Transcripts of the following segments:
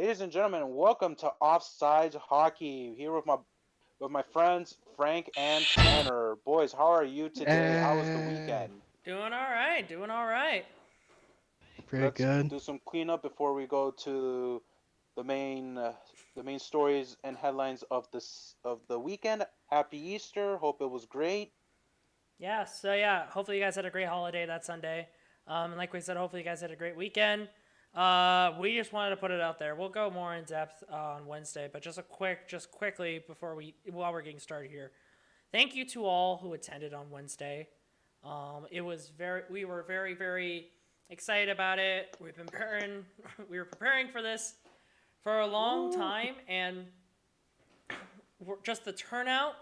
Ladies and gentlemen, welcome to Offsides Hockey. Here with my friends Frank and Tanner. Boys, how are you today? How was the Hey, weekend? Doing all right. Doing all right. pretty Let's good. do some cleanup before we go to the main uh, the main stories and headlines of the weekend. Happy Easter. Hope it was great. Yeah. So hopefully you guys had a great holiday that Sunday. And like we said, hopefully you guys had a great weekend. We just wanted to put it out there. We'll go more in depth on Wednesday, but just quickly before while we're getting started here. Thank you to all who attended on Wednesday. We were very excited about it. We were preparing for this for a long Woo! time, and just the turnout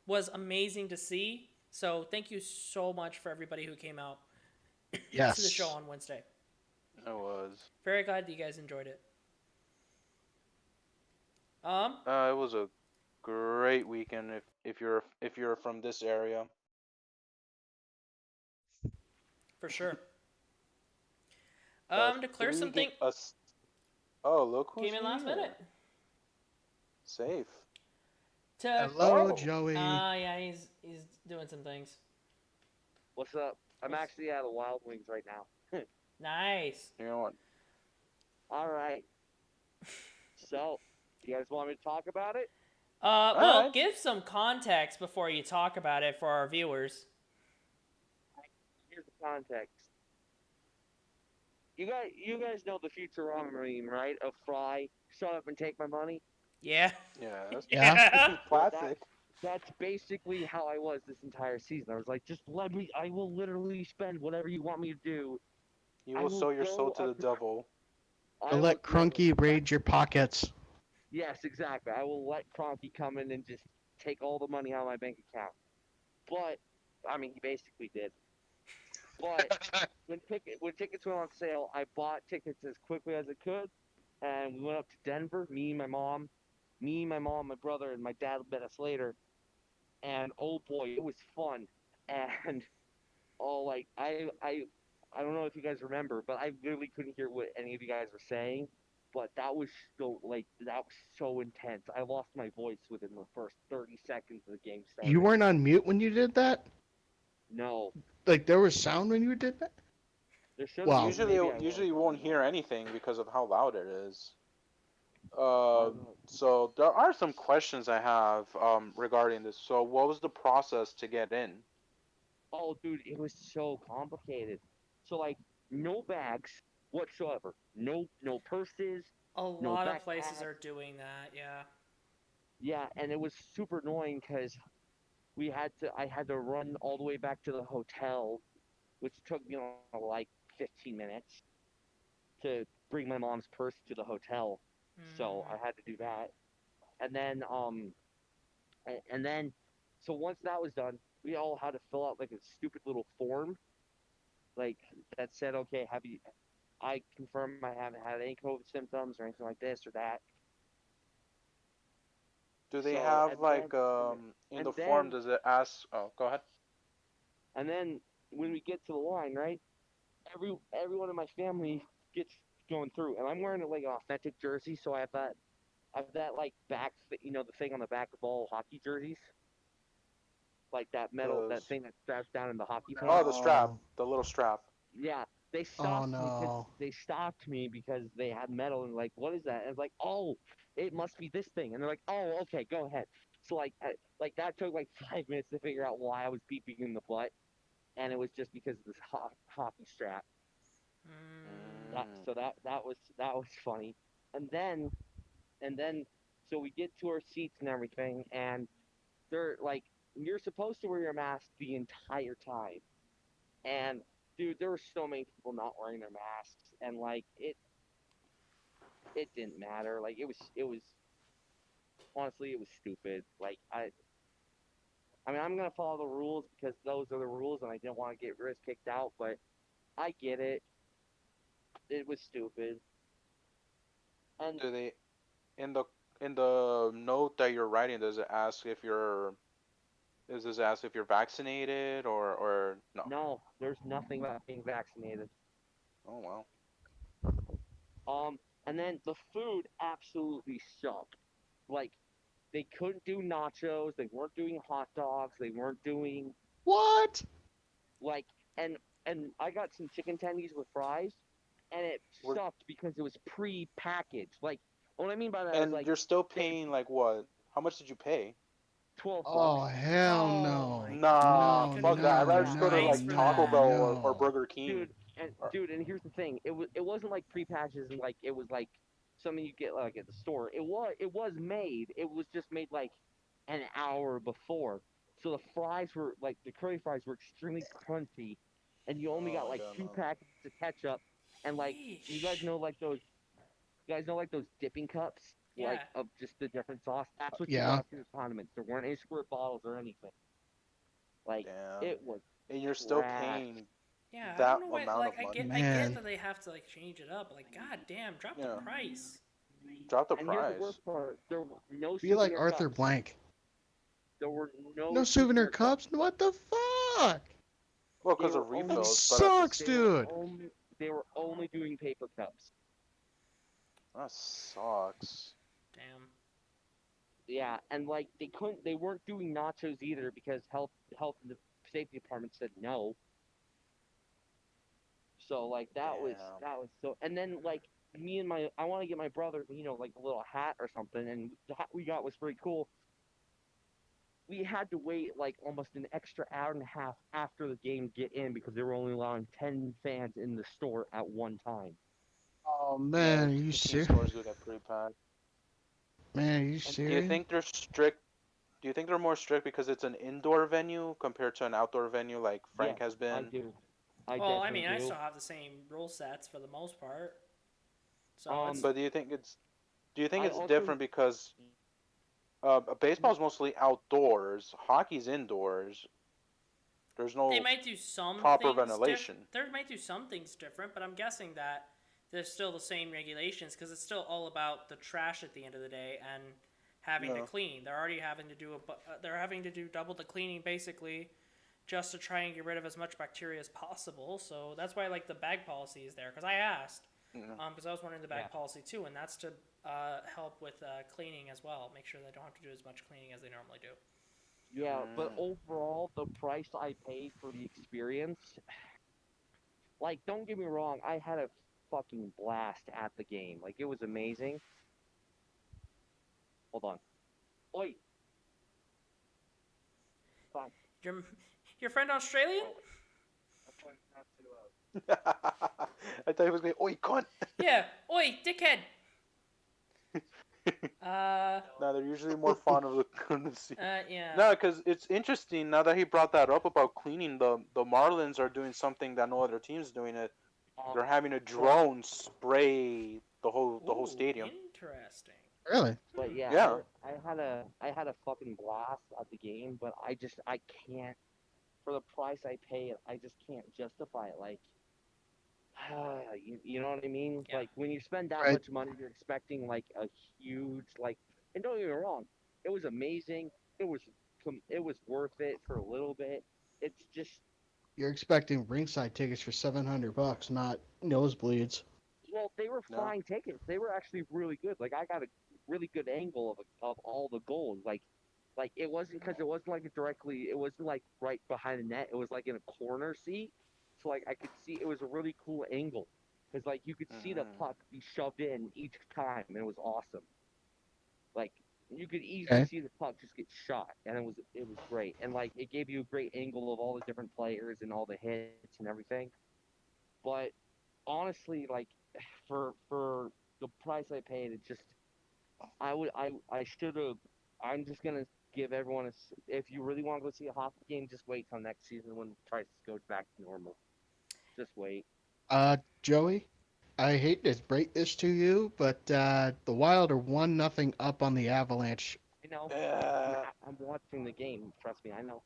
was amazing to see. So thank you so much for everybody who came out to the show Yes. on Wednesday. It was. Very glad that you guys enjoyed it. It was a great weekend if you're from this area. For sure. The To clear three game something, us. Oh, look who's came in last minute. here. Safe. To Hello, Oh. Joey. yeah, he's doing some things. What's up? I'm actually at a Wild Wings right now. Nice. You know what? All right. So, you guys want me to talk about it? All Well, right. give some context before you talk about it for our viewers. Here's the context. You guys know the Futurama meme, right? Of Fry, shut up and take my money. Yeah. Yeah, that's Yeah. Yeah. Well, classic. that's basically how I was this entire season. I was like, just let me. I will literally spend whatever you want me to do. You I will will sell your soul go to up. the devil. To I will. let Crunky raid your pockets. Yes, exactly. I will let Cronky come in and just take all the money out of my bank account. But I mean, he basically did. But when tickets went on sale, I bought tickets as quickly as I could, and we went up to Denver. My brother, and my dad met us later. And oh boy, it was fun. And oh, like I don't know if you guys remember, but I literally couldn't hear what any of you guys were saying. But that was so intense. I lost my voice within the first 30 seconds of the game You started. weren't on mute when you did that? No, Like there was sound when you did that? there should have Wow. been. Usually, Maybe I was. usually you I don't won't know. hear anything because of how loud it is. I Uh, don't know. so there are some questions I have regarding this. So, what was the process to get in? Oh, dude, it was so complicated. So like, no bags whatsoever. No purses, A no lot of places backpacks. are doing that. Yeah. Yeah, and it was super annoying because I had to run all the way back to the hotel, which took me like 15 minutes to bring my mom's purse to the hotel. So I Mm. had to do that, and then and then so once that was done, we all had to fill out like a stupid little form like that said, okay, have you I confirm I haven't had any COVID symptoms or anything like this or that. Do they So have like in and the form? then Does it ask? Oh, go ahead. and then when we get to the line, right? Everyone in my family gets going through, and I'm wearing like an authentic jersey, so I have that like the thing on the back of all hockey jerseys, like that Those. thing that straps down in the hockey Oh, pants. the strap, Oh. the little strap. Yeah, Oh no. they stopped me because they had metal and like, what is that? And it's like, oh, it must be this thing. And they're like, oh, okay, go ahead. So like that took like 5 minutes to figure out why I was beeping in the butt, and it was just because of this hockey strap. Mm. That Mm. so that was funny. And then and then so we get to our seats and everything, and they're like, you're supposed to wear your mask the entire time. And dude, there were so many people not wearing their masks, and like it didn't matter. Like it was honestly it was stupid. I mean I'm gonna follow the rules because those are the rules, and I didn't want to get risk kicked out, but I get it. It was stupid, and Do they in the note that you're writing? Does it ask if you're? Does this ask if you're vaccinated or no? no, there's nothing about being vaccinated. Oh well. Um, And then the food absolutely sucked. Like they couldn't do nachos, they weren't doing hot dogs, they weren't doing What? like and I got some chicken tendies with fries, and it We're, sucked because it was pre-packaged. Like what I mean by that is and like you're still they paying like what? How much did you pay? Oh, $12. hell Oh no. my god, you Nah, couldn't No, fuck even that. I'd no, rather full just go to price no, like for Taco that. Bell no, or no. Burger King. Or, Dude, and here's the thing. It wasn't like pre-packaged and like it was like something you get like at the store. It was made. It was just made like an hour before. So the fries were like the curly fries were extremely crunchy, and you only got oh my like god, two no. packets of ketchup, and like you guys Yeesh. know like those you guys know like those dipping cups like Yeah. of just the different sauce. That's what you Yeah. got for your condiments. There weren't any squirt bottles or anything. Like Damn. it was And you're still trash. paying Yeah, I don't that know why. amount Like, of money. I get Man. that they have to like change it up. But, like, god damn, drop the Yeah. price. Drop the And here's the price. worst part: there were no Be like souvenir Arthur cups. Blank. There were no No souvenir souvenir cups. cups? What the fuck? Well, They because were of That only refills, but at sucks, this, they were dude. only they were only doing paper cups. that sucks. Damn. Yeah, and like they weren't doing nachos either because health and the safety department said no. So like Damn. that was so. And then like me and my I want to get my brother like a little hat or something, and the hat we got was pretty cool. We had to wait like almost an extra hour and a half after the game to get in because they were only allowing 10 fans in the store at one time. Oh, Yeah, man, are you I've seen serious? stores do that pretty bad. Man, are you And Do you serious? think they're strict? Do you think they're more strict because it's an indoor venue compared to an outdoor venue like yes, Frank has I been? do. I Well, I definitely mean, I do. still have the same rule sets for the most part. So it's Um, But do you think I it's also different because baseball's mostly outdoors, hockey's indoors. There's they no might do some proper things ventilation. different. They might do some things different, but I'm guessing that there's still the same regulations because it's still all about the trash at the end of the day and having to Yeah. clean. They're already having to do they're having to do double the cleaning basically just to try and get rid of as much bacteria as possible. So that's why like the bag policy is there because I asked Yeah. because I was wondering the bag Yeah. policy too, and that's to help with cleaning as well. Make sure they don't have to do as much cleaning as they normally do. yeah, but Mm. overall, the price I paid for the experience, like, don't get me wrong, I had a fucking blast at the game. Like, it was amazing. Hold on. Oi, fuck. Your your friend Australian? Oh, I'm trying not to. I thought he was going, oi, cunt! Yeah. Oi, dickhead. No, they're usually more fond of the courtesy. Yeah. No, because it's interesting now that he brought that up about cleaning. The Marlins are doing something that no other team's doing. It. Um, They're having a but, drone spray the whole Ooh, stadium. interesting. Really? but yeah, Yeah. I had a fucking blast at the game, but I can't, for the price I pay, I just can't justify it. Like, you know what I mean? Yeah. Like when you spend that Right. much money, you're expecting like a huge like. And don't get me wrong, it was amazing. It was it was worth it for a little bit. It's just You're expecting ringside tickets for $700, not nosebleeds. well, they were No. fine tickets. They were actually really good. Like I got a really good angle of all the goals. Like it wasn't because it wasn't like directly. It wasn't like right behind the net. It was like in a corner seat. So like I could see it was a really cool angle because like you could see the Mm. puck be shoved in each time, and it was awesome. Like you could easily Okay. see the puck just get shot, and it was great. And like it gave you a great angle of all the different players and all the hits and everything. But honestly, like for the price I paid, it just I should have. I'm just gonna give everyone if you really want to go see a hockey game, just wait till next season when prices go back to normal. Just wait. Joey, I hate to break this to you, but the Wild are 1-0 up on the Avalanche. I know. Yeah. I'm watching the game. Trust me, I know.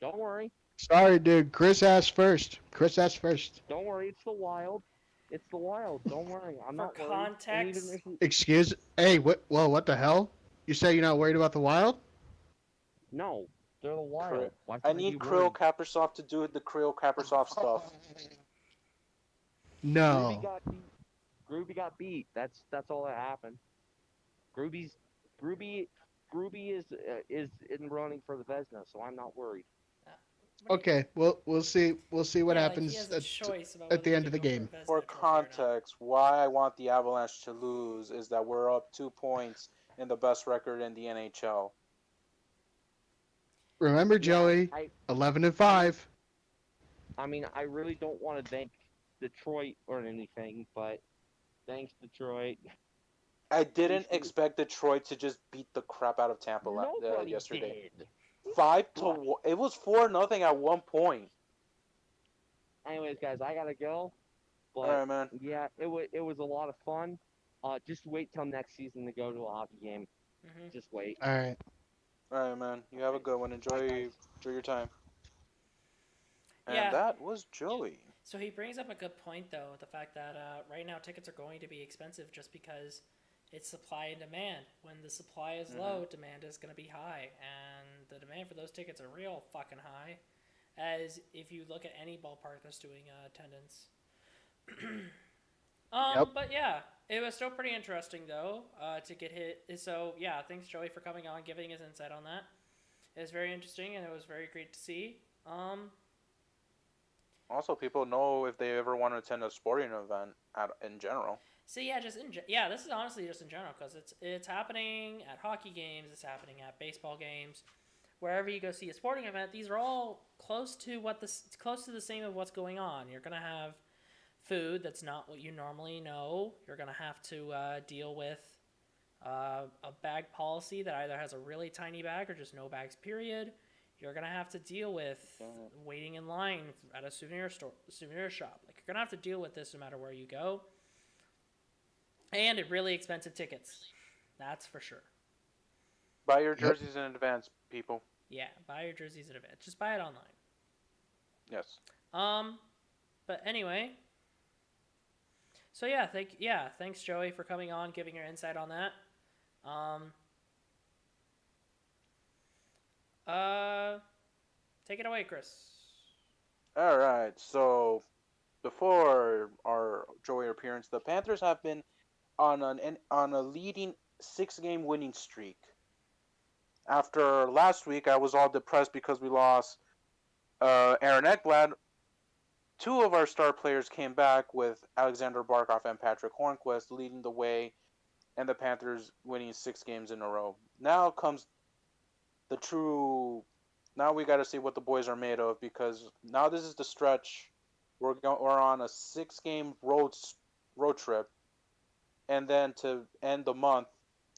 Don't worry. Sorry, dude. Chris asked first. Chris asked first. Don't worry. It's the Wild. It's the Wild. Don't worry. I'm For not worried. And context, even if you, Excuse. Hey, what? Well, what the hell? You say you're not worried about the Wild? no, they're the Wild. Why I should I be need Krill worried? Kaprizov to do the Krill Kaprizov stuff. Ruby No. got beat. Groovy got beat. That's all that happened. Groovy's Groovy Groovy is in running for the Vesna, so I'm not worried. Uh, what do you? Okay, we'll see what Yeah, like he happens has a choice about at the whether end to of the go for a game. For Vezina trophy or not. context, why I want the Avalanche to lose is that we're up 2 points in the best record in the NHL. Remember, Yeah, Joey, 11 and I mean 5. I really don't want to thank Detroit or anything, but thanks Detroit. I At least didn't expect Detroit to just beat the crap out of Tampa nobody yesterday. did. But It was 4-0 at one point. anyways, guys, I gotta go. All But right, man. yeah, it was a lot of fun. Just wait till next season to go to a hockey game. Hmm. Just wait. All right. All right, man. You have a Okay. good one. Bye, guys. Enjoy your time. And Yeah. that was Joey. So he brings up a good point, though, the fact that right now tickets are going to be expensive just because it's supply and demand. When the supply is Mhm. low, demand is going to be high, and the demand for those tickets are real fucking high. As if you look at any ballpark that's doing attendance. Yep. But yeah, it was still pretty interesting though to get hit. So yeah, thanks Joey for coming on, giving his insight on that. It was very interesting and it was very great to see. Also, people know if they ever want to attend a sporting event in general. So yeah, yeah, this is honestly just in general because it's happening at hockey games, it's happening at baseball games, wherever you go see a sporting event. These are all close to close to the same of what's going on. You're gonna have food that's not what you normally know. You're gonna have to deal with a bag policy that either has a really tiny bag or just no bags. Period. You're gonna have to deal with waiting in line at a souvenir shop. Like you're gonna have to deal with this no matter where you go. And really expensive tickets. That's for sure. Buy your Yep. jerseys in advance, people. Yeah, buy your jerseys in advance. Just buy it online. Yes. Um, but anyway. So yeah, thanks Joey for coming on, giving your insight on that. Um, take it away, Chris. All right. So before our Joey appearance, the Panthers have been on a leading 6-game winning streak. After last week, I was all depressed because we lost Aaron Ekblad. Two of our star players came back with Alexander Barkov and Patrick Hornquist leading the way, and the Panthers winning 6 games in a row. Now comes the true. Now we got to see what the boys are made of because now this is the stretch. We're on a 6-game road trip, and then to end the month,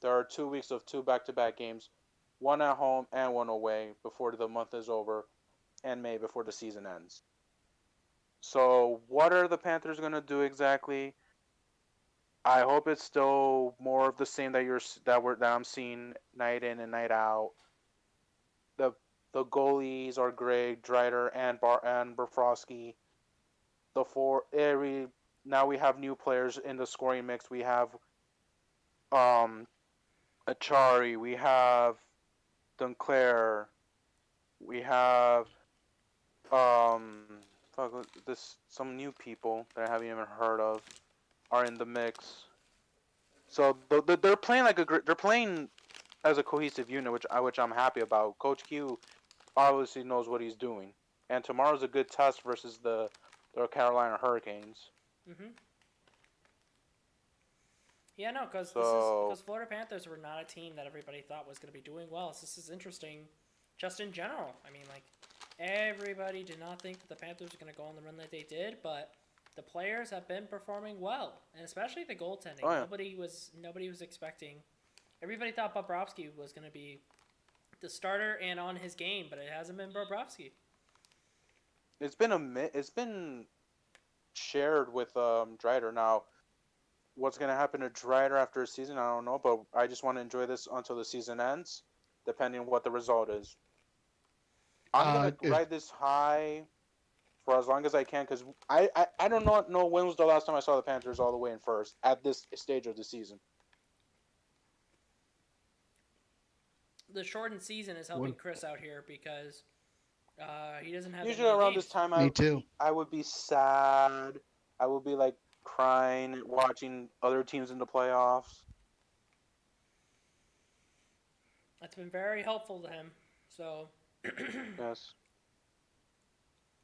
there are 2 weeks of two back-to-back games, one at home and one away before the month is over, and May before the season ends. So, what are the Panthers gonna do exactly? I hope it's still more of the same that I'm seeing night in and night out. The the goalies are great, Drider and Bofrovsky. The four every Now we have new players in the scoring mix. We have um Achari, we have Dunclair, we have fuck, this some new people that I haven't even heard of are in the mix. So they're playing they're playing as a cohesive unit, which I'm happy about. Coach Q obviously knows what he's doing, and tomorrow's a good test versus the Carolina Hurricanes. Mm-hmm. Yeah, no, So because Florida Panthers were not a team that everybody thought was going to be doing well. So this is interesting, just in general. I mean, like everybody did not think that the Panthers were going to go on the run that they did, but the players have been performing well, and especially the goaltending. Oh, yeah. Nobody was expecting. Everybody thought Bobrovsky was going to be the starter and on his game, but it hasn't been Bobrovsky. it's been shared with Drider now. What's gonna happen to Drider after a season, I don't know, but I just want to enjoy this until the season ends, depending on what the result is. I'm gonna If ride this high for as long as I can because I don't know when was the last time I saw the Panthers all the way in first at this stage of the season. The shortened season is helping Chris out here because he doesn't have Usually any around games. this time, me too. I would be sad. I would be like crying, watching other teams in the playoffs. That's been very helpful to him. So Yes.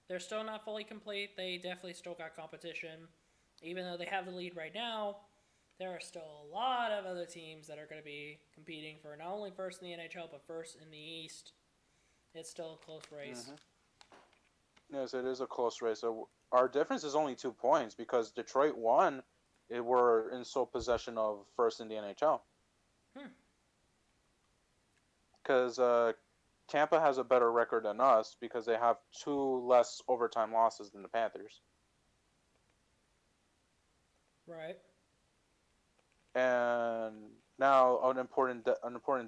they're still not fully complete. They definitely still got competition. Even though they have the lead right now, there are still a lot of other teams that are going to be competing for not only first in the NHL, but first in the East. It's still a close race. Hmm. Yes, it is a close race. So our difference is only 2 points because Detroit won. It were in sole possession of first in the NHL. Hmm. Because Tampa has a better record than us because they have 2 less overtime losses than the Panthers. Right. And now an important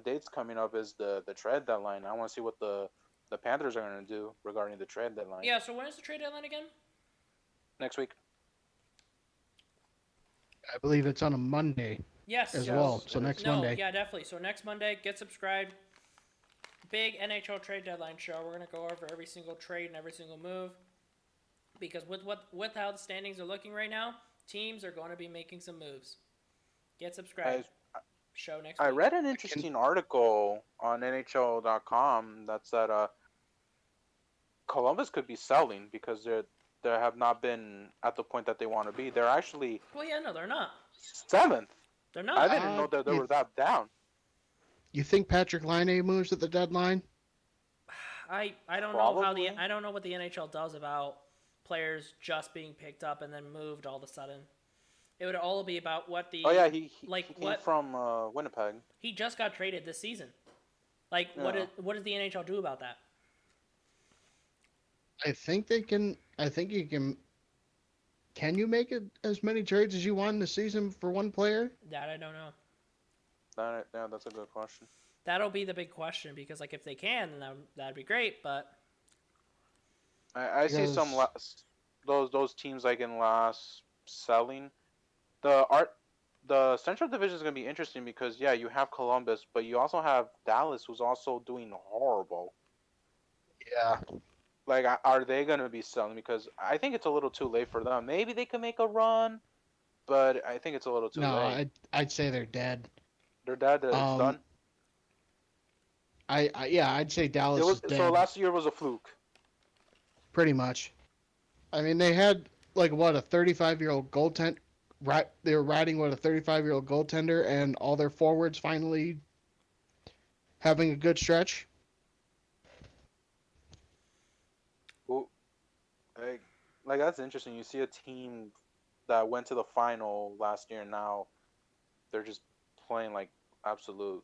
date's coming up is the trade deadline. I want to see what the Panthers are going to do regarding the trade deadline Yeah, so when is the trade deadline again? next week. I believe it's on a Monday Yes. as well. Yes, So it next is. No, Monday. yeah, definitely. So next Monday, get subscribed. Big NHL trade deadline show. We're gonna go over every single trade and every single move. Because with how the standings are looking right now, teams are going to be making some moves. Get I subscribed. Show next I week. read an interesting article on NHL.com that said Columbus could be selling because they have not been at the point that they want to be. They're actually Well, yeah, no, they're not. 7th. They're I not. didn't know that they You were that down. you think Patrick Laine moves at the deadline? I don't know how the Probably. I don't know what the NHL does about players just being picked up and then moved all of a sudden. It would all be about what Oh yeah, the he came what from Winnipeg. he just got traded this season. Like Yeah. what does the NHL do about that? I think they can. I think you can. Can you make it as many trades as you want in the season for one player? That I don't know. Yeah, that's a good question. That'll be the big question because like if they can, then that'd be great. But I see some Because those teams like in last selling the art. The Central Division is going to be interesting because yeah, you have Columbus, but you also have Dallas, who's also doing horrible. yeah, Like, are they going to be selling? Because I think it's a little too late for them. Maybe they can make a run, but I think it's a little too no, late. I'd say they're dead. They're dead. It's Um, done. yeah, I'd say It Dallas is was so dead last year was a fluke. pretty much. I mean, they had like what a 35-year-old goaltender. Right, they were riding what a 35-year-old goaltender, and all their forwards finally having a good stretch. Well, like that's interesting. You see a team that went to the final last year, and now they're just playing like absolute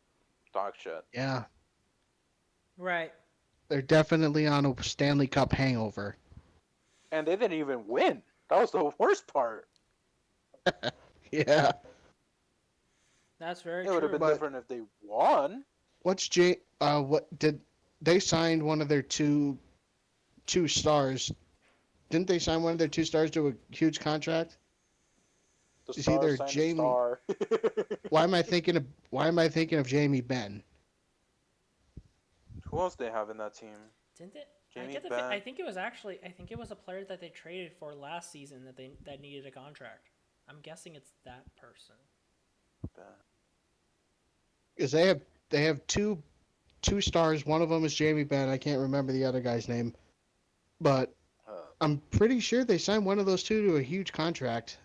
dog shit. Yeah, right. they're definitely on a Stanley Cup hangover. And they didn't even win. That was the worst part. Yeah. That's very It would have true. been But different if they won. what did they signed one of their two stars? Didn't they sign one of their two stars to a huge contract? The It's star either signed the Jamie. star. Why am I thinking of Jamie Benn? Who else they have in that team? Didn't it? Jamie Benn. I think it was a player that they traded for last season that needed a contract. I'm guessing it's that person. Because they have two stars. One of them is Jamie Benn. I can't remember the other guy's name, but Uh, I'm pretty sure they signed one of those two to a huge contract.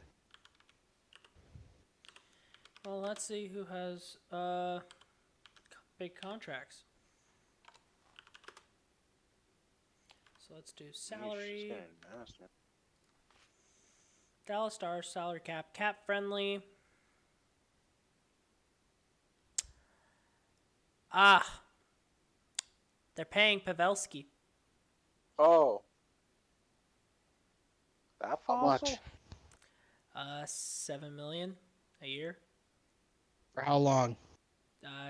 Well, let's see who has big contracts. So let's do she's salary. getting nasty. Dallas Stars salary cap friendly. Ah, they're paying Pavelski. Oh, that How fossil? much? 7 million a year. For how long?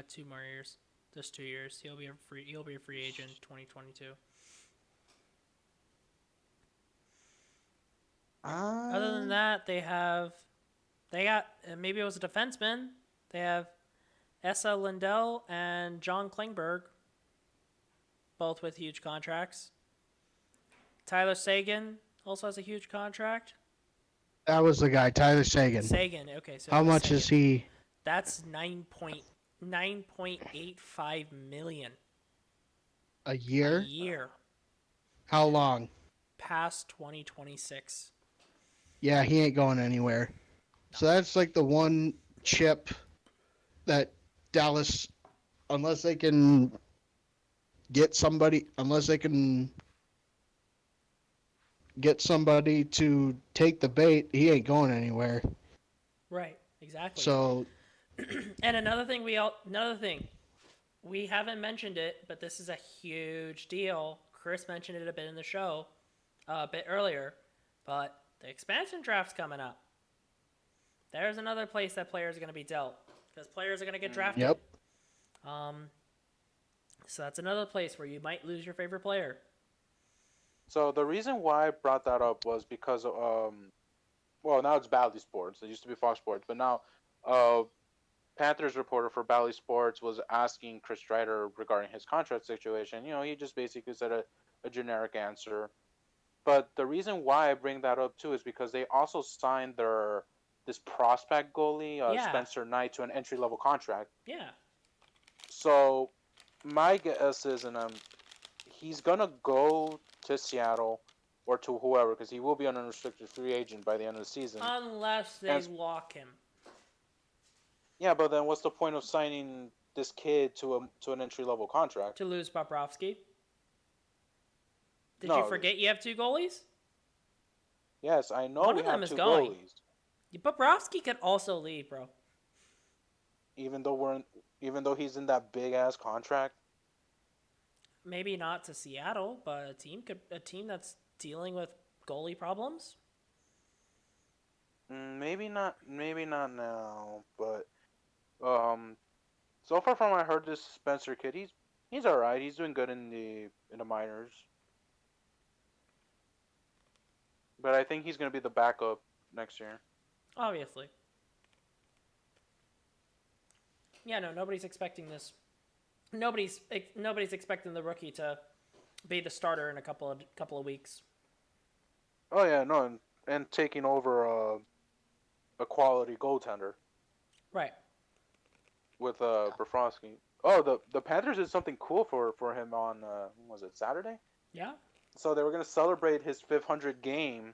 2 more years. Just 2 years. He'll be a free agent 2022. Other than that, they got maybe it was a defenseman. They have Essa Lindell and John Klingberg, both with huge contracts. Tyler Sagan also has a huge contract. That was the guy, Tyler Sagan. Sagan. Okay, so it How was much Sagan. is he That's 9.85 million a a year? year How long? past 2026. Yeah, he ain't going anywhere. So that's like the one chip that Dallas, unless they can get somebody to take the bait, he ain't going anywhere. Right. Exactly. So And another thing we haven't mentioned it, but this is a huge deal. Chris mentioned it a bit in the show, a bit earlier, but the expansion draft's coming up. There's another place that players are going to be dealt because players are going to get drafted. yep. Um, so that's another place where you might lose your favorite player. So the reason why I brought that up was because well, now it's Bally Sports. It used to be Fox Sports, but now uh Panthers reporter for Bally Sports was asking Chris Strider regarding his contract situation. He just basically said a generic answer. But the reason why I bring that up too is because they also signed their this prospect goalie, Yeah. Spencer Knight, to an entry level contract. Yeah. So my guess is, and he's gonna go to Seattle or to whoever, because he will be an unrestricted free agent by the end of the season. Unless they lock him. Yeah, but then what's the point of signing this kid to an entry level contract? To lose Bobrovsky. Did No. you forget you have two goalies? Yes, I know One we of them have is two going. goalies. Bobrovsky could also leave, bro. Even though he's in that big ass contract. Maybe not to Seattle, but a team that's dealing with goalie problems. Maybe not now, but so far from I heard this Spencer kid, he's all right. He's doing good in the minors. But I think he's going to be the backup next year. Obviously. Yeah, no, nobody's expecting this. Nobody's expecting the rookie to be the starter in a couple of weeks. Oh yeah, no, and taking over a quality goaltender. Right. With Bofrovsky. Oh, the Panthers did something cool for him on was it Saturday? Yeah. So they were gonna celebrate his 500 game,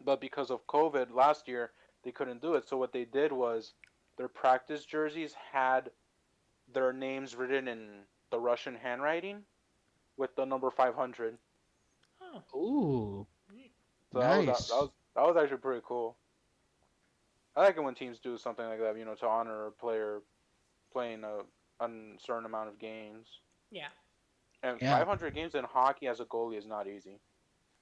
but because of COVID last year, they couldn't do it. So what they did was their practice jerseys had their names written in the Russian handwriting with the number 500. Oh. Ooh. So Nice. that was actually pretty cool. I like it when teams do something like that, to honor a player playing a certain amount of games. Yeah. And Yeah. 500 games in hockey as a goalie is not easy.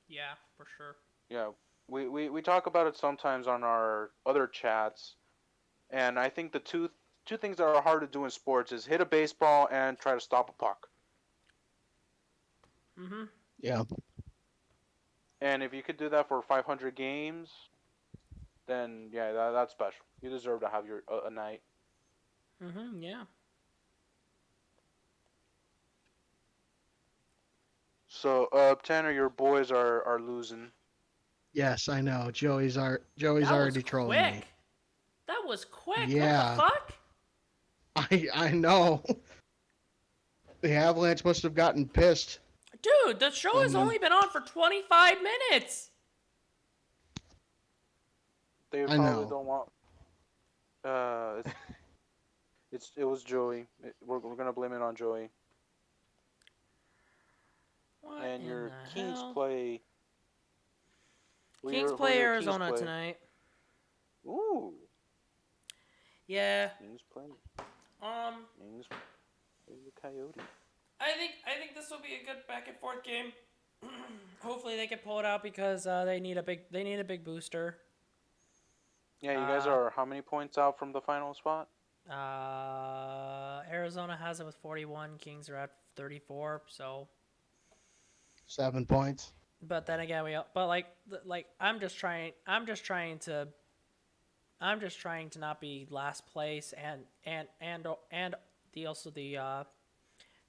Yeah, for sure. Yeah, we talk about it sometimes on our other chats, and I think the two things that are hard to do in sports is hit a baseball and try to stop a puck. Mhm. Yeah. And if you could do that for 500 games, then yeah, that's special. You deserve to have your a night. Mhm. Yeah. So, Tanner, your boys are losing. Yes, I know. Joey's That already was trolling me. quick. That was quick. Yeah. What the fuck? I know. The Avalanche must have gotten pissed. Dude, the show has only been on for 25 minutes. They I probably know. don't want. It was Joey. We're gonna blame it on Joey. What And in your the Kings hell? play. Kings Who play your Kings Arizona play? tonight. Ooh, Yeah. Kings play. Um, Kings play the Coyotes. I think this will be a good back and forth game. Hopefully they can pull it out because they need a big booster. Yeah, you guys are how many points out from the final spot? Arizona has it with 41. Kings are at 34. So, 7 points. but then again, I'm just trying to not be last place and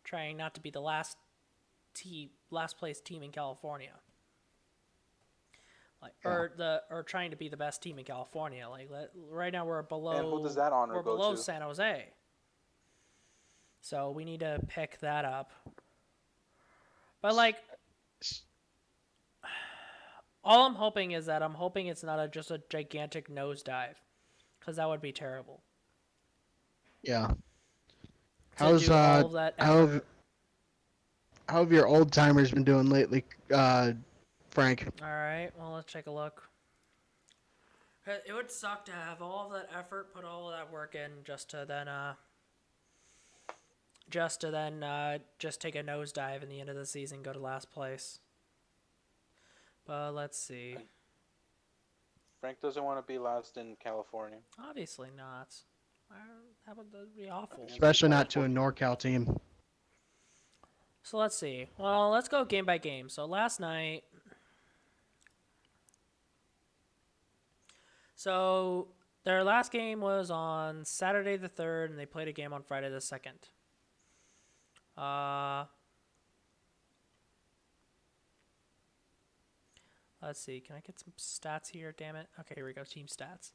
trying not to be the last place team in California. Yeah. or trying to be the best team in California. Like right now And who does that honor we're go below to? San Jose. So we need to pick that up. But like all I'm hoping is that I'm hoping it's not just a gigantic nosedive, because that would be terrible. Yeah. To How's do all of that how have, effort. how have your old timers been doing lately, Frank? All right, well let's take a look. It would suck to have all of that effort, put all of that work in, just take a nosedive in the end of the season, go to last place. But let's see. Frank doesn't want to be last in California. Obviously not. That would be awful. Against the Especially not to a California. NorCal team. So let's see. Well, let's go game by game. So last night. So their last game was on Saturday the 3rd, and they played a game on Friday the 2nd. Let's see. Can I get some stats here? Damn it. Okay, here we go. Team stats.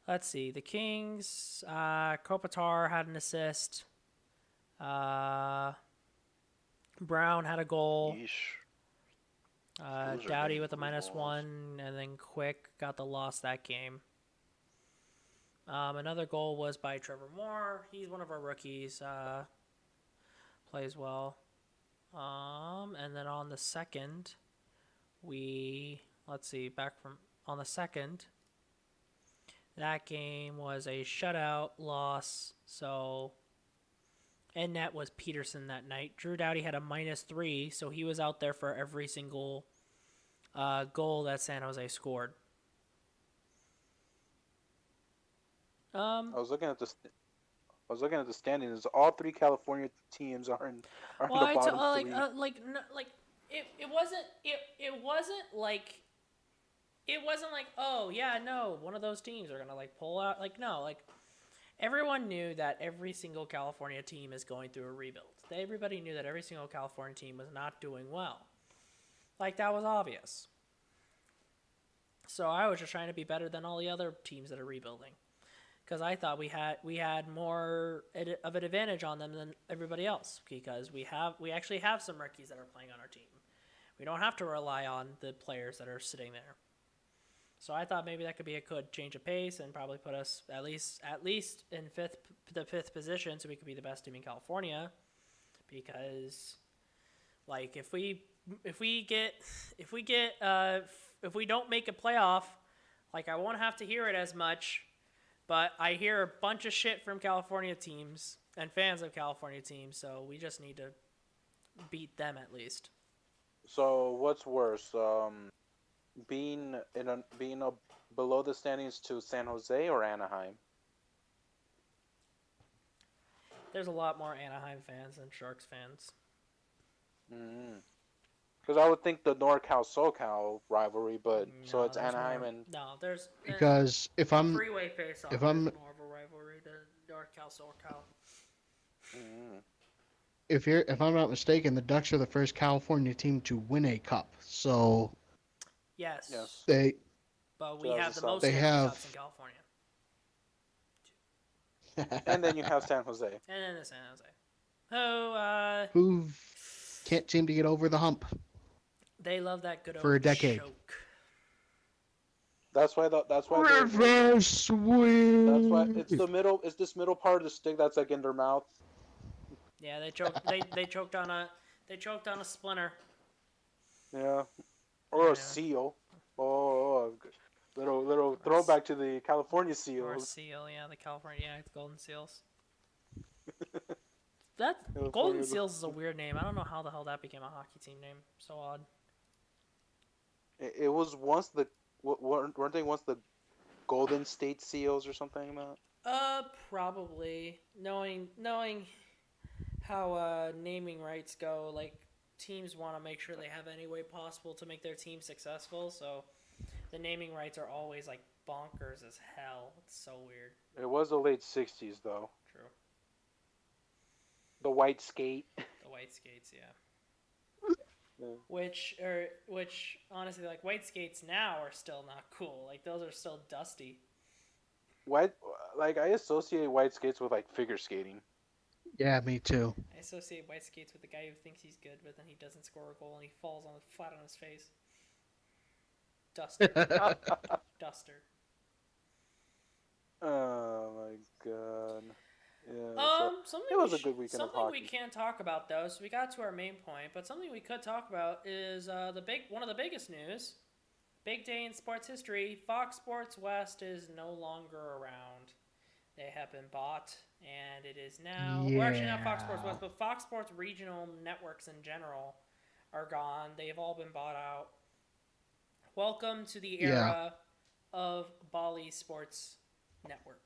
Let's see. The Kings, Kopitar had an assist. Brown had a goal. Yeesh. Those are Dowdy getting with a goals. -1, and then Quick got the loss that game. Another goal was by Trevor Moore. He's one of our rookies. Plays well. And then on the second, let's see, back from on the second, that game was a shutout loss. So, and net was Peterson that night. Drew Doughty had a -3, so he was out there for every single goal that San Jose scored. I was looking at the standings. All three California teams are in Well, the bottom three. It wasn't like, oh yeah, no, one of those teams are gonna like pull out. Like no, like everyone knew that every single California team is going through a rebuild. Everybody knew that every single California team was not doing well. Like that was obvious. So I was just trying to be better than all the other teams that are rebuilding, because I thought we had more of an advantage on them than everybody else, because we actually have some rookies that are playing on our team. We don't have to rely on the players that are sitting there. So I thought maybe that could be a good change of pace and probably put us at least in the fifth position, so we could be the best team in California. Because, like, if we don't make a playoff, like I won't have to hear it as much. But I hear a bunch of shit from California teams and fans of California teams, so we just need to beat them at least. So what's worse, being below the standings to San Jose or Anaheim? There's a lot more Anaheim fans than Sharks fans. Because I would think the NorCal SoCal rivalry, but so No, it's Anaheim more, and no, there's Because freeway face-off if is I'm more of a rivalry than NorCal SoCal. if I'm not mistaken, the Ducks are the first California team to win a cup. So Yes. But we So have the they most They Stanley have- Cups in California. and then you have San Jose. And then the San Jose. who can't seem to get over the hump. They love that good old For a decade. choke. That's why Reverse sweep. that's why it's this middle part of the stick that's like in their mouth. Yeah, they choked. they choked on a splinter. Yeah. Or Yeah. a seal. Oh, little throwback to the California Or a Seals. seal, yeah, the it's Golden Seals. That California Golden Seals is a weird name. I don't know how the hell that became a hockey team name. So odd. It was once weren't they once the Golden State Seals or something like that? Probably knowing how naming rights go, like teams want to make sure they have any way possible to make their team successful. So the naming rights are always like bonkers as hell. It's so weird. It was the late '60s though. True. The white skate. The white skates, yeah. which honestly, like white skates now are still not cool. Like those are still dusty. White, like I associate white skates with like figure skating. Yeah, me too. I associate white skates with the guy who thinks he's good, but then he doesn't score a goal and he falls on flat on his face. Duster, duster. Oh my god. Yeah, so Something it was a good weekend of something we hockey. can't talk about though. So we got to our main point, but something we could talk about is one of the biggest news. Big day in sports history. Fox Sports West is no longer around. They have been bought, and it is now. Well, actually, not Fox Sports Yeah. West, but Fox Sports regional networks in general are gone. They've all been bought out. Welcome to the Yeah. era of Bali Sports Network.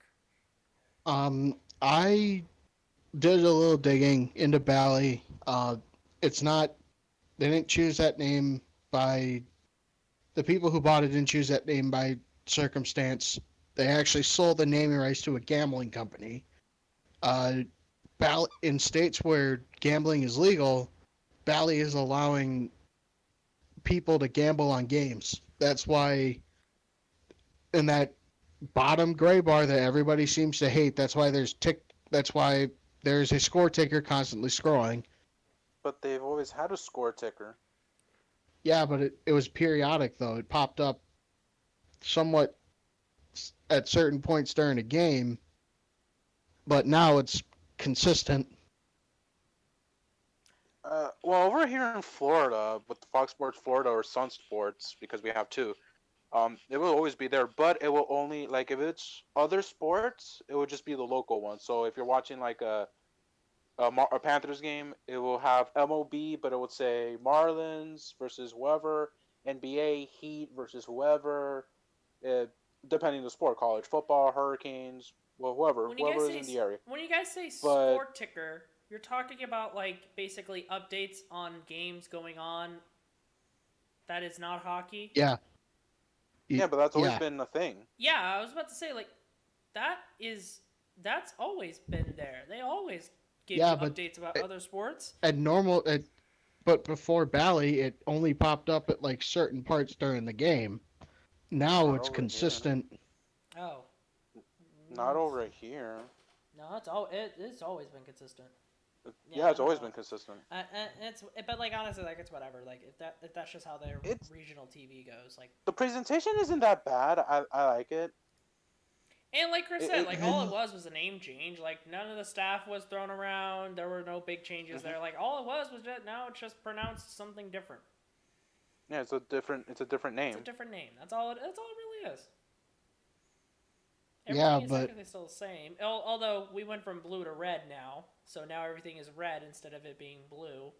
I did a little digging into Bally. It's not. They didn't choose that name by the people who bought it. Didn't choose that name by circumstance. They actually sold the naming rights to a gambling company. Uh, in states where gambling is legal, Bally is allowing people to gamble on games. That's why in that bottom gray bar that everybody seems to hate, that's why there's a score ticker constantly scrolling. But they've always had a score ticker. Yeah, but it was periodic though. It popped up somewhat at certain points during a game, but now it's consistent. Well, over here in Florida, with Fox Sports Florida or Sun Sports, because we have two, it will always be there. But it will only like if it's other sports, it would just be the local one. So if you're watching like a Panthers game, it will have MLB, but it would say Marlins versus whoever, NBA Heat versus whoever, uh, depending on the sport, college football, Hurricanes, well, whoever is in the area. When you guys say But sport ticker, you're talking about like basically updates on games going on that is not hockey. Yeah. yeah, but that's always Yeah. been a thing. Yeah, I was about to say like that's always been there. They always give Yeah, you but updates about other sports. but before Bally, it only popped up at like certain parts during the game. Now Not it's over here. consistent. Oh, Not over here. no, it's always been consistent. Yeah, it's I always know. been consistent. But like honestly, like it's whatever. Like if that's just how their It's regional TV goes. Like the presentation isn't that bad. I like it. and like Chris It, said, it like all it was a name change. Like none of the staff was thrown around. There were no big changes mhm. there. Like all it was just now it's just pronounced something different. Yeah, it's a different It's a name. different name. That's all it really is. Yeah, Everything is but technically still the same. Although we went from blue to red now, so now everything is red instead of it being blue.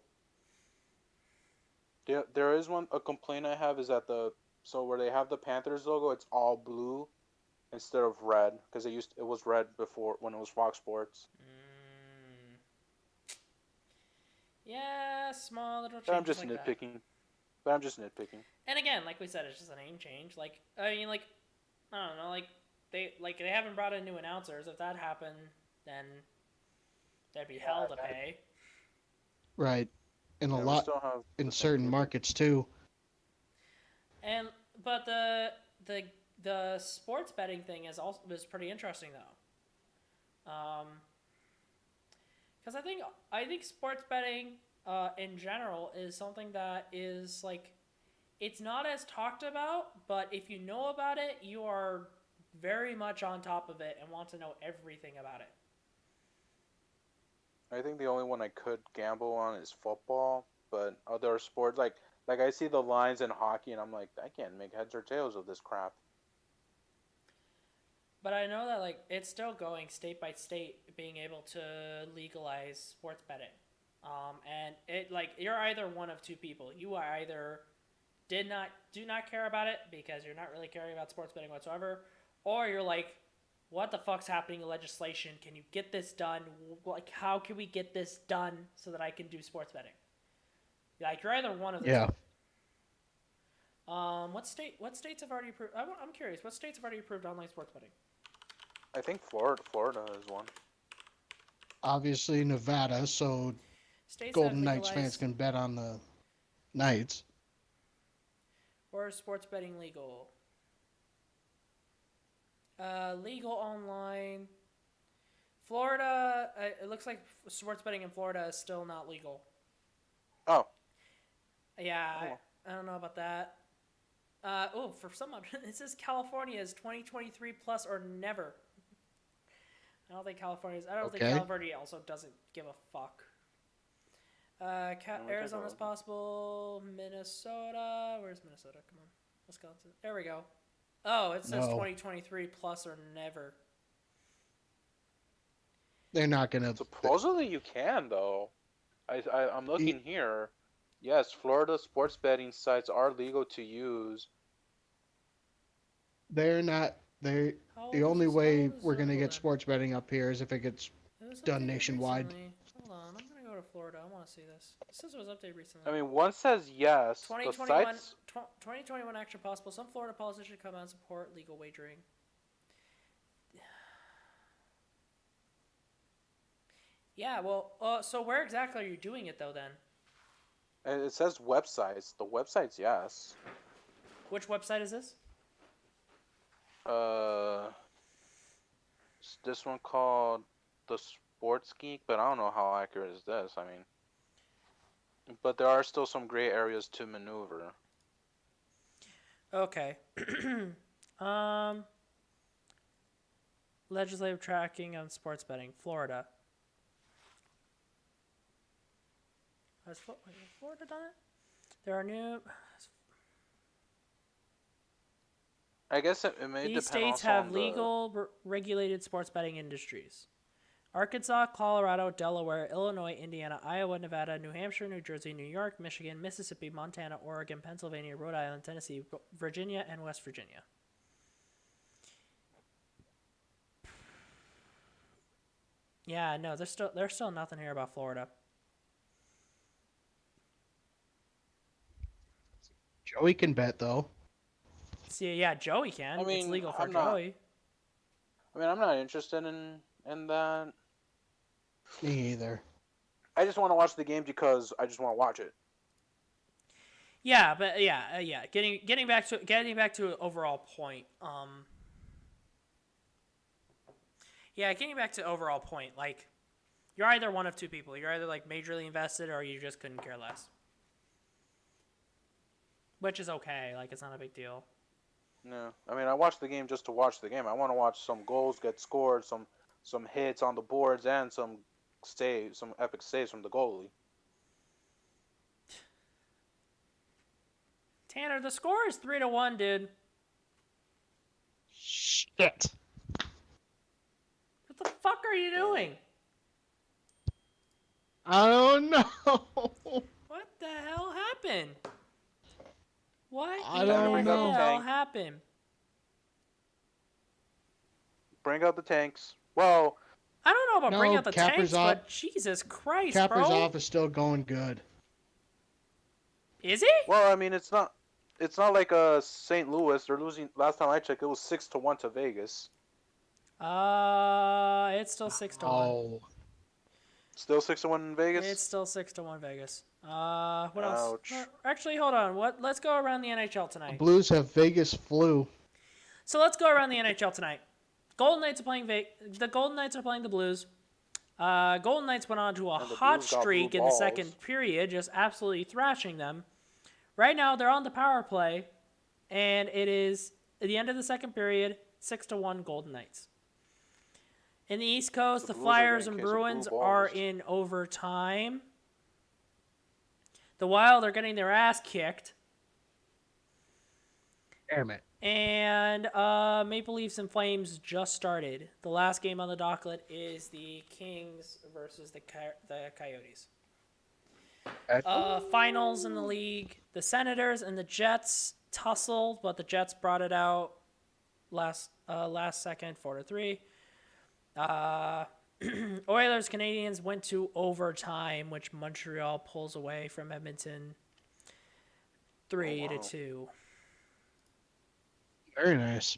There is a complaint I have is that where they have the Panthers logo, it's all blue instead of red because it was red before when it was Fox Sports. Mm. Yeah, small little But I'm changes just like that. nitpicking. But I'm just nitpicking. And again, like we said, it's just a name change. Like I mean, like I don't know, they haven't brought in new announcers. If that happened, then there'd be hell to pay. right, in a Yeah, we lot still have in the same certain people. markets too. And but the sports betting thing is pretty interesting though. Because I think sports betting in general is something that is like it's not as talked about, but if you know about it, you are very much on top of it and want to know everything about it. I think the only one I could gamble on is football, but other sports like I see the lines in hockey and I'm like I can't make heads or tails of this crap. But I know that like it's still going state by state, being able to legalize sports betting. And it like you're either one of two people. You are either do not care about it because you're not really caring about sports betting whatsoever, or you're like, what the fuck's happening in legislation? Can you get this done? Like, how can we get this done so that I can do sports betting? Like, you're either one of the Yeah. two. What states have already approved? I'm curious. What states have already approved online sports betting? I think Florida is one. Obviously Nevada, so States that Golden Knights fans legalized can bet on the Knights. Or is sports betting legal? Legal online. Florida. It looks like sports betting in Florida is still not legal. Oh, Yeah, oh well. I don't know about that. For some option, it says California is 2023 plus or never. I don't think California's. I don't think Okay. California also doesn't give a fuck. Let me take a Arizona's look. possible. Minnesota. Where's Minnesota? Come on. Wisconsin. There we go. Oh, it says No, 2023 plus or never. they're not gonna. Supposedly you can though. I'm looking here. Yes, Florida sports betting sites are legal to use. They're not. They. How The old is only this? How way old is we're gonna Zoho get then? sports betting up here is if it gets It was done updated nationwide. recently. Hold on, I'm gonna go to Florida. I want to see this. It says it was updated recently. I mean, one says yes. The 2021, sites. 2021 action possible. Some Florida politicians come out and support legal wagering. Yeah, well, so where exactly are you doing it though then? It says websites. The websites, yes. Which website is this? Uh, this one called the Sports Geek, but I don't know how accurate is this. I mean, but there are still some gray areas to maneuver. Okay. um, legislative tracking on sports betting, Florida. Has Florida done it? There are new. I guess it may These depend states also have on the. legal regulated sports betting industries. Arkansas, Colorado, Delaware, Illinois, Indiana, Iowa, Nevada, New Hampshire, New Jersey, New York, Michigan, Mississippi, Montana, Oregon, Pennsylvania, Rhode Island, Tennessee, Virginia, and West Virginia. Yeah, no, there's still nothing here about Florida. Joey can bet though. See, yeah, Joey can. I It's mean, legal for I'm not. Joey. I mean, I'm not interested in that. Me either. I just want to watch the game because I just want to watch it. Yeah, but yeah. Getting back to overall point. Yeah, getting back to overall point. Like, you're either one of two people. You're either like majorly invested, or you just couldn't care less. Which is okay. Like, it's not a big deal. No, I mean, I watch the game just to watch the game. I want to watch some goals get scored, some hits on the boards, and some epic saves from the goalie. Tanner, the score is 3-1, dude. Shit. What the fuck are you doing? I don't know. What the hell happened? What I in don't the know. hell happened? Bring out the tanks. Well, I don't know about bringing No, out the tanks, Kaprizov- but Jesus Christ, Capper's bro. off is still going good. Is he? I mean, it's not like St. Louis. They're losing. Last time I checked, it was 6-1 to Vegas. It's still 6-1. Oh. Still 6-1 in Vegas. It's still 6-1 Vegas. What else? Ouch. Actually, hold on. Let's go around the NHL The tonight. Blues have Vegas flu. So let's go around the NHL tonight. Golden Knights are playing the Golden Knights are playing the Blues. Golden Knights went on to a And the hot Blues got streak blue in the balls. second period, just absolutely thrashing them. Right now, they're on the power play, and it is at the end of the second period, 6-1 Golden Knights. In the East Coast, the The Blues are Flyers getting and a case of blue Bruins balls. are in overtime. The Wild are getting their ass kicked. Damn it. And Maple Leafs and Flames just started. The last game on the docket is the Kings versus the Coyotes. Finals in the league. The Senators and the Jets tussled, but the Jets brought it out last second, 4-3. Oilers Canadians went to overtime, which Montreal pulls away from Edmonton 3-2. Very nice.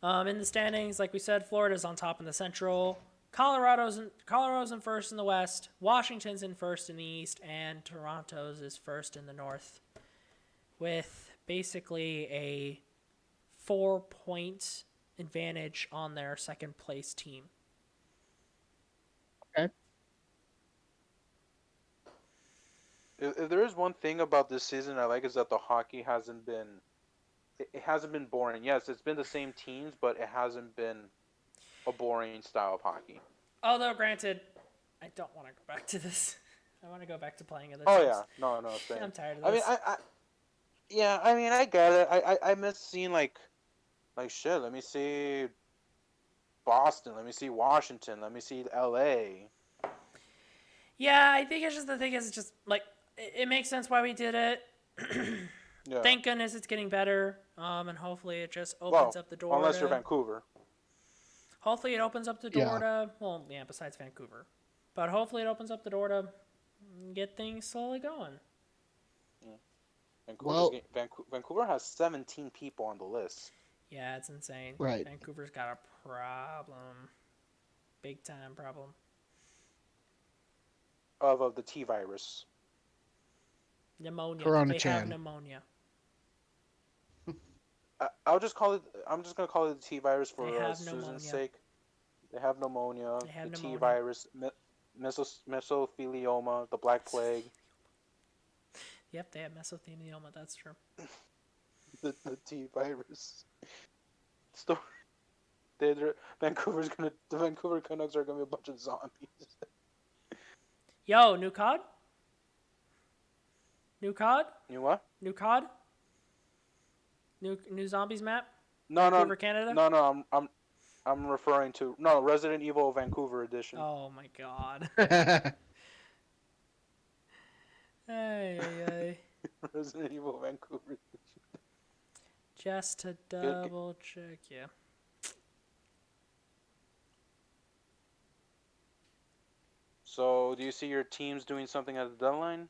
In the standings, like we said, Florida's on top in the Central. Colorado's in first in the West. Washington's in first in the East, and Toronto's is first in the North, with basically a 4-point advantage on their second place team. Okay. If there is one thing about this season I like is that the hockey hasn't been it hasn't been boring. Yes, it's been the same teams, but it hasn't been a boring style of hockey. Although, granted, I don't want to go back to this. I want to go back to playing other Oh teams. yeah, no, same. I'm tired of I mean, this. yeah, I mean, I get it. I miss seeing like shit. Let me see Boston. Let me see Washington. Let me see L.A. Yeah, I think it's just the thing is just like it makes sense why we did it. Yeah. Thank goodness it's getting better, and hopefully it just Well, opens up the door. unless you're Vancouver. Hopefully it opens up the door to besides Vancouver, but hopefully it opens up the door to get things slowly going. Yeah. Well, Vancouver has 17 people on the list. Yeah, it's insane. Right. Vancouver's got a problem, big time problem. Of the T virus. Pneumonia. Corona They have Chan. pneumonia. I'll just call it. I'm just gonna call it the T virus They for have Susan's pneumonia. sake. They have pneumonia. They have the pneumonia. T virus, mesothelioma, the Black Plague. Yep, they have mesothelioma. That's true. The T virus. Still, the Vancouver Canucks are gonna be a bunch of zombies. Yo, new COD? New COD? You what? New COD? New zombies map? No, Vancouver, Canada? no. I'm referring to Resident Evil Vancouver edition. Oh my god. Hey. Resident Evil Vancouver. Just to double check, yeah. So, do you see your teams doing something at the deadline?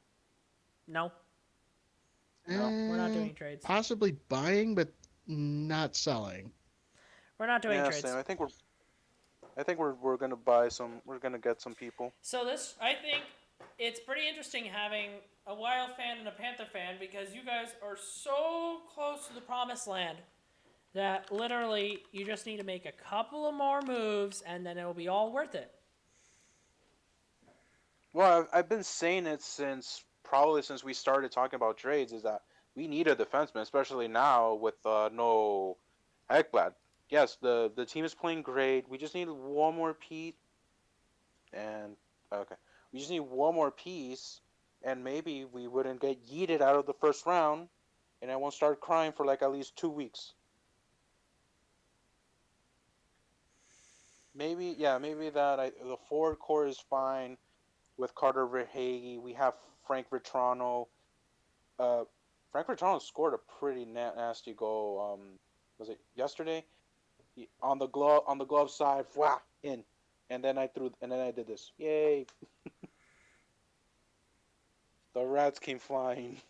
No, No. we're not doing trades. Possibly buying, but not selling. We're not doing Yeah, trades. same. I think we're gonna buy some. We're gonna get some people. So I think it's pretty interesting having a Wild fan and a Panther fan because you guys are so close to the promised land that literally you just need to make a couple of more moves and then it'll be all worth it. Well, I've been saying it probably since we started talking about trades. Is that we need a defenseman, especially now with no Ekblad. Yes, the team is playing great. We just need one more piece. And okay, we just need one more piece, and maybe we wouldn't get yeeted out of the first round, and I won't start crying for like at least 2 weeks. Maybe the forward core is fine with Carter Verhage. We have Frank Vetrano. Frank Vetrano scored a pretty nasty goal. Was it yesterday? On the glove side, wow, in, and then I did this. Yay! The rats came flying.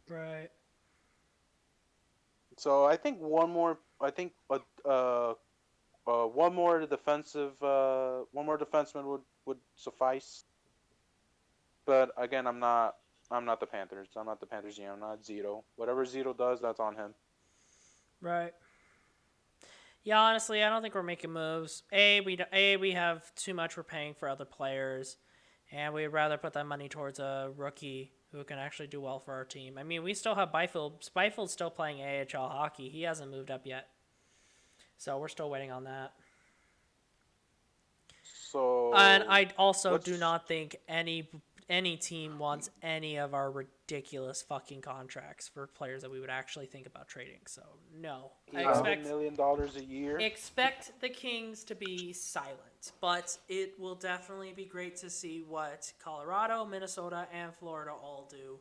Right. So I think one more. I think one more defenseman would suffice. But again, I'm not the Panthers. I'm not the Panthers GM. I'm not Zito. Whatever Zito does, that's on him. Right. Yeah, honestly, I don't think we're making moves. We have too much we're paying for other players, and we'd rather put that money towards a rookie who can actually do well for our team. I mean, we still have Byfield. Byfield's still playing AHL hockey. He hasn't moved up yet, so we're still waiting on that. So. And I also do not think any team wants any of our ridiculous fucking contracts for players that we would actually think about trading. So no, I expect $11 million a year. Expect the Kings to be silent, but it will definitely be great to see what Colorado, Minnesota, and Florida all do,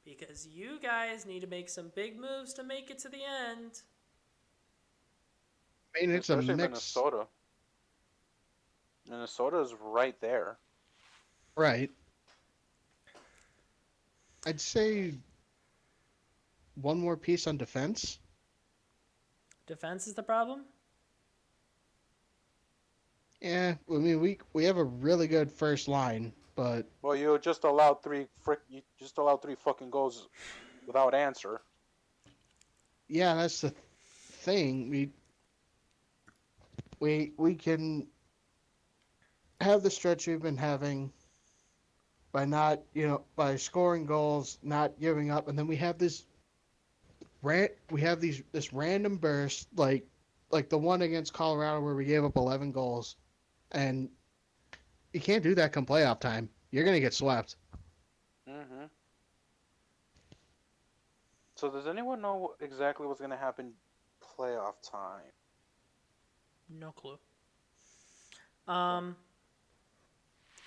because you guys need to make some big moves to make it to the end. I mean, it's Especially a mix. Minnesota. Minnesota's right there. Right. I'd say one more piece on defense. Defense is the problem? Yeah, I mean we have a really good first line, but Well, you just allowed three fucking goals without answer. yeah, that's the thing. We can have the stretch we've been having by not, by scoring goals, not giving up, and then we have this random burst like the one against Colorado where we gave up 11 goals, and you can't do that come playoff time. You're gonna get swept. Hmm. So does anyone know exactly what's gonna happen playoff time? No clue. Okay. Um,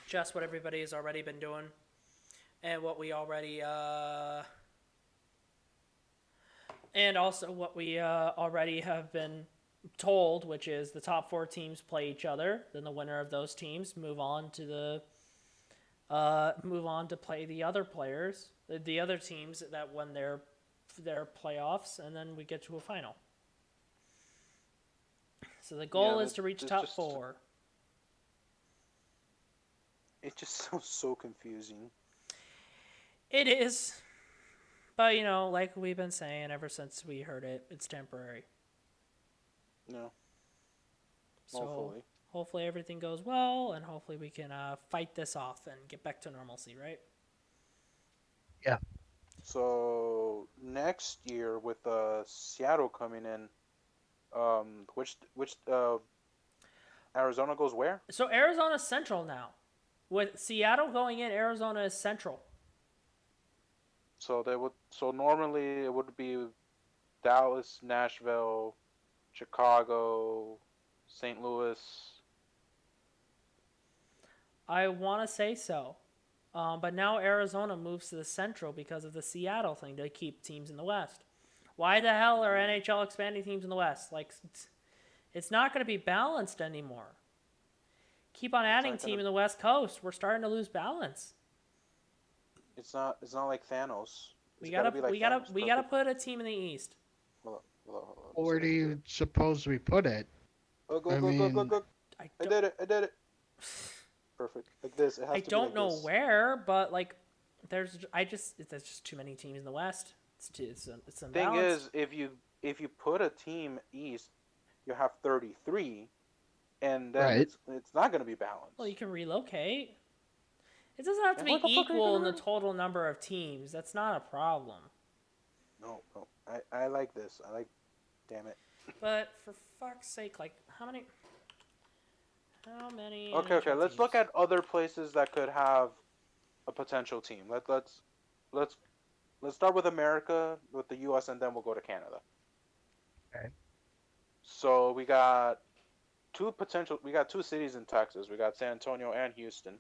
just what everybody has already been doing, and what we already and also what we already have been told, which is the top four teams play each other. Then the winner of those teams move on to play the other players, the other teams that won their playoffs, and then we get to a final. So the Yeah, goal is to reach it's top just four. it just sounds so confusing. It is, but like we've been saying ever since we heard it, it's temporary. No, So hopefully. hopefully everything goes well, and hopefully we can fight this off and get back to normalcy, right? Yeah. So next year with Seattle coming in, which Arizona goes where? So Arizona's central now. With Seattle going in, Arizona is central. So normally it would be Dallas, Nashville, Chicago, St. Louis. I want to say so. But now Arizona moves to the central because of the Seattle thing to keep teams in the West. Why the hell are NHL expanding teams in the West? Like, it's not going to be balanced anymore. Keep on It's adding not team gonna. in the West Coast. We're starting to lose balance. It's not like Thanos. We It's got to gotta be like we gotta Thanos. we gotta Perfect. put a team in the East. Let me see Where if do I can do it. you suppose we put it? I mean, I I don't did it. I did it. Perfect. Like this. It I has to be don't like know this. where, but like there's just too many teams in the West. It's Thing unbalanced. is, if you put a team east, you have 33, and then right. it's not gonna be Well, you balanced. can relocate. It doesn't have to And where be the fuck are you equal gonna in the run? total number of teams. That's not a problem. No, no. I like this. I like. Damn it. But for fuck's sake, like how many Okay, okay. NHL Let's look teams? at other places that could have a potential team. Let's let's start with America, with the U.S., and then we'll go to Canada. Okay. So we got two cities in Texas. We got San Antonio and Houston.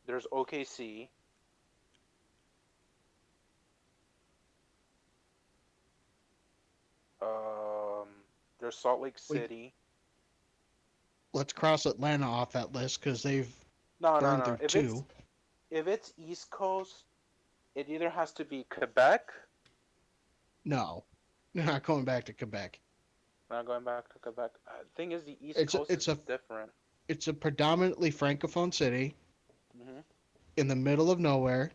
There's OKC. Um, there's Salt Lake We City. let's cross Atlanta off that list because they've No, no, burned no. through two. If it's East Coast, it either has to be Quebec. No, they're not going back to Quebec. Not going back to Quebec. Thing is, the East It's a, Coast it's is a different. it's a predominantly francophone city Hmm. in the middle of nowhere.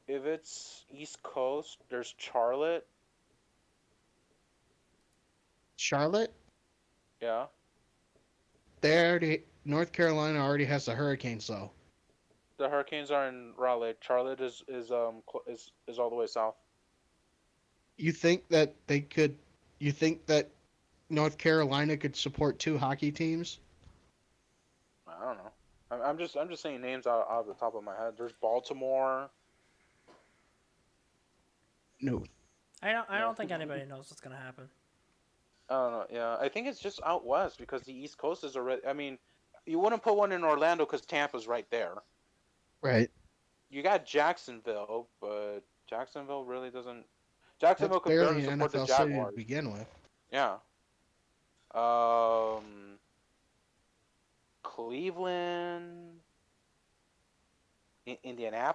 If it's East Coast, there's Charlotte. Charlotte, Yeah. North Carolina already has the Hurricanes though. The Hurricanes are in Raleigh. Charlotte is all the way south. You think that they could? You think that North Carolina could support two hockey teams? I don't know. I'm just saying names out of the top of my head. There's Baltimore. No. I don't No. think anybody knows what's gonna happen. I don't know. Yeah, I think it's just out west because the East Coast is already. I mean, you wouldn't put one in Orlando because Tampa's right there. Right. You got Jacksonville, but Jacksonville really doesn't. That's Jacksonville could barely barely an support the NFL city to Jaguars. begin with. Yeah. Um, Cleveland,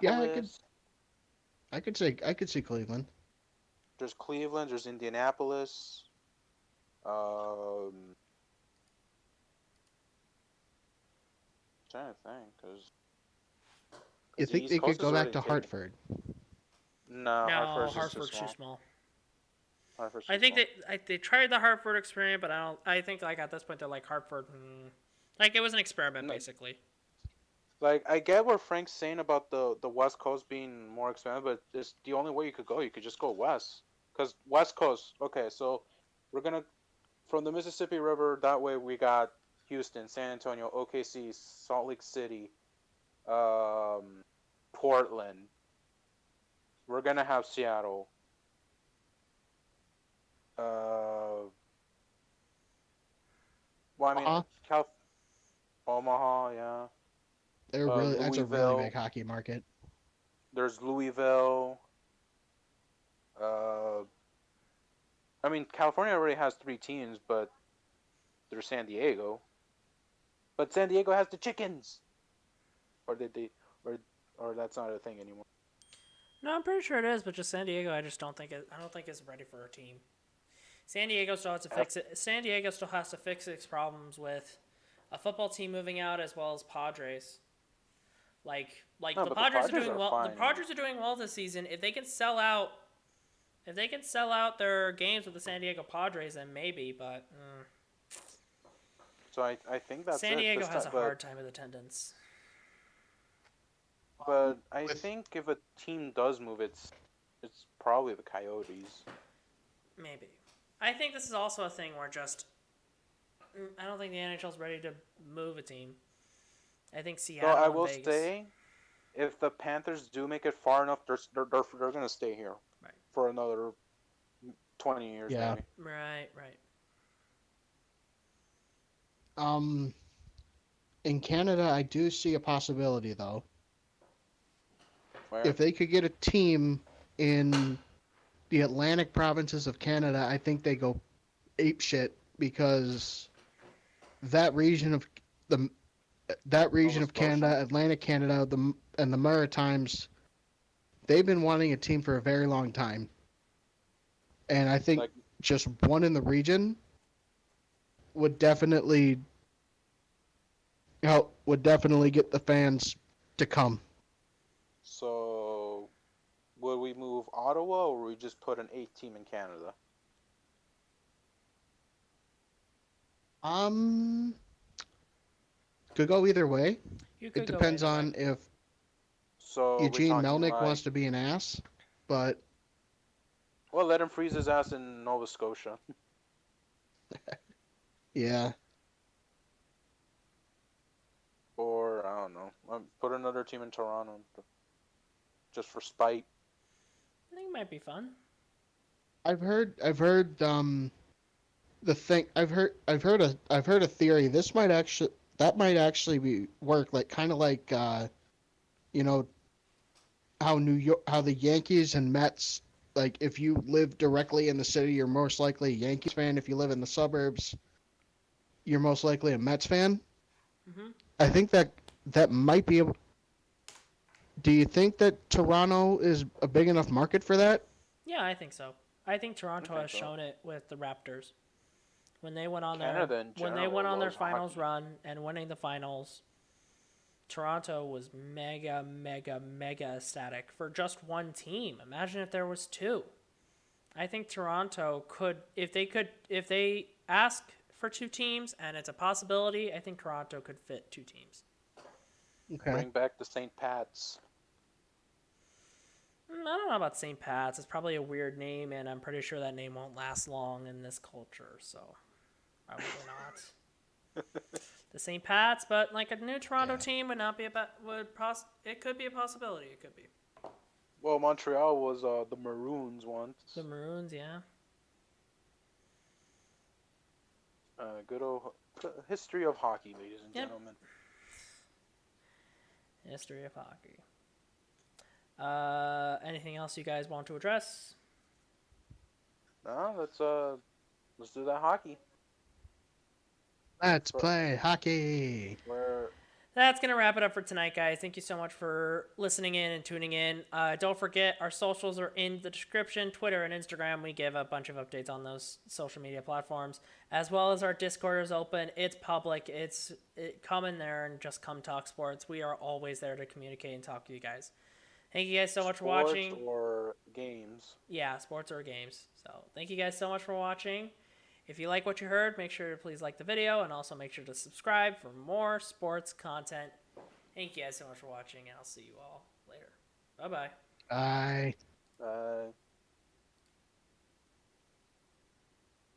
Yeah, I could Indianapolis. I could see Cleveland. There's Cleveland. There's Indianapolis. Um, trying to think, because You the think East they could Coast is go back already to taken. Hartford? No, No, Hartford's just too Hartford's too small. small. Hartford's I too think small. they tried the Hartford experiment, but I don't. I think like at this point they're like Hartford. Like it was an experiment No, basically. like I get what Frank's saying about the West Coast being more expensive, but it's the only way you could go. You could just go west, because West Coast. Okay, so we're gonna from the Mississippi River. That way we got Houston, San Antonio, OKC, Salt Lake City, um, Portland. We're gonna have Seattle. Uh, well, I mean, Omaha. Cal, Omaha, yeah. That's a really big Louisville. hockey market. There's Louisville. Uh, I mean, California already has three teams, but there's San Diego. But San Diego has the chickens, or did they, or or that's not a thing anymore. No, I'm pretty sure it is, but just San Diego. I just don't think it. I don't think it's ready for a team. San Diego still has to F- fix it. San Diego still has to fix its problems with a football team moving out as well as Padres. Like no, the but the Padres are Padres doing are well. The fine. Padres are doing well this season. If they can sell out their games with the San Diego Padres, then maybe. But So I think that's San it Diego this has time. a hard time with attendance. But I With think if a team does move, it's probably the Coyotes. Maybe. I think this is also a thing where just I don't think the NHL's ready to move a team. I think Though I Seattle and will Vegas. say, if the Panthers do make it far enough, they're gonna stay here Right. for another 20 years yeah. maybe. Right. Right. Um, in Canada, I do see a possibility though. Where If they could get a team in the Atlantic provinces of Canada, I think they go ape shit because that region of the that region Nova of Scotia, Canada, Atlantic Canada, and the Maritimes, they've been wanting a team for a very long time, and I think like just one in the region would definitely get the fans to come. so, would we move Ottawa or would we just put an 8 team in Canada? Um, could go either way. You It could go depends either way. on if So we're Eugene talking Melnick like, wants to be an ass, but well, let him freeze his ass in Nova Scotia, yeah, or I don't know, put another team in Toronto, just for spite. I think it might be fun. I've heard a theory. That might actually be work like kind of like you know how the Yankees and Mets, like if you live directly in the city, you're most likely a Yankees fan. If you live in the suburbs, you're most likely a Mets fan. Hmm. I think that might be able. Do you think that Toronto is a big enough market for that? Yeah, I think so. I think I Toronto think has so. shown it with the Raptors when they went on their Canada in when they general went on their loves finals hockey. run and winning the finals. Toronto was mega, mega, mega ecstatic for just one team. Imagine if there was two. I think Toronto if they ask for two teams and it's a possibility, I think Toronto could fit two teams. Okay. Bring back the St. Pats. I don't know about St. Pat's. It's probably a weird name, and I'm pretty sure that name won't last long in this culture, so probably not. The St. Pat's, but like a new Toronto Yeah. team would not be it could be a possibility. It could be Well, Montreal was the Maroons the once. Maroons, yeah. Good old history of hockey, ladies and Yep. gentlemen. History of hockey. Anything else you guys want to address? No, let's do that hockey. Let's So, play hockey. where that's going to wrap it up for tonight, guys. Thank you so much for listening in and tuning in. Don't forget, our socials are in the description. Twitter and Instagram, we give a bunch of updates on those social media platforms, as well as our Discord is open. It's public. Come in there and just come talk sports. We are always there to communicate and talk to you guys. Thank you guys so much for watching. Sports or games. Yeah, sports or games. So thank you guys so much for watching. If you like what you heard, make sure to please like the video and also make sure to subscribe for more sports content. Thank you guys so much for watching, and I'll see you all later. Bye-bye. Bye. Uh,